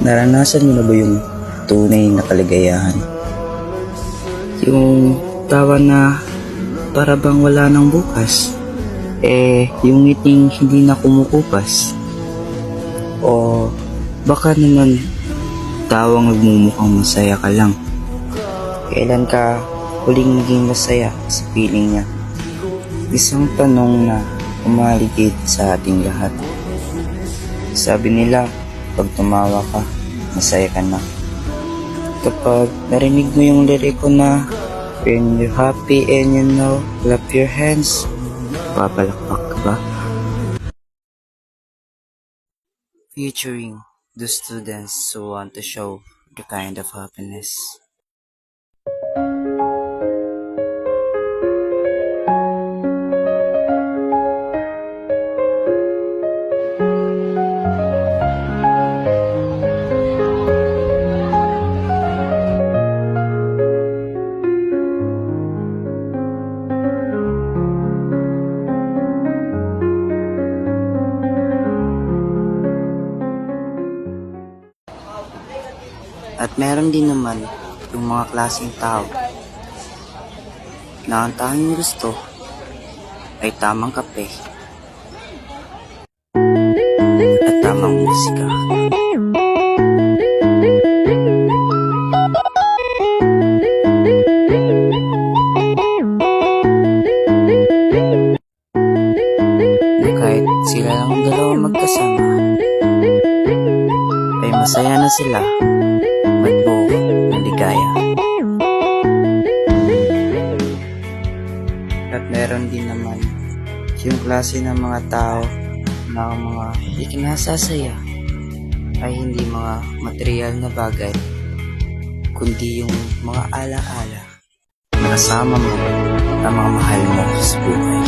Naranasan mo na ba yung tunay na kaligayahan? Yung tawa na para bang wala ng bukas? Yung ngiting hindi na kumukupas? O baka naman tawang nagmumukhang masaya ka lang? Kailan ka huling naging masaya sa piling niya? Isang tanong na umaligid sa ating lahat. Sabi nila, pag tumawa ka, masaya ka na. Kapag narinig mo yung liriko na, when you're happy and you know, clap your hands, papalakpak ka ba? Featuring the students who want to show the kind of happiness. At meron din naman yung mga klaseng tao na ang tanging gusto ay tamang kape at tamang musika. Na kahit sila lang ang dalawa magkasama ay masaya na sila magbuo ng ligaya. At meron din naman yung klase ng mga tao na ang mga ikinasasaya ay hindi mga material na bagay, kundi yung mga alaala na kasama mo ang mga mahal mo sa buhay.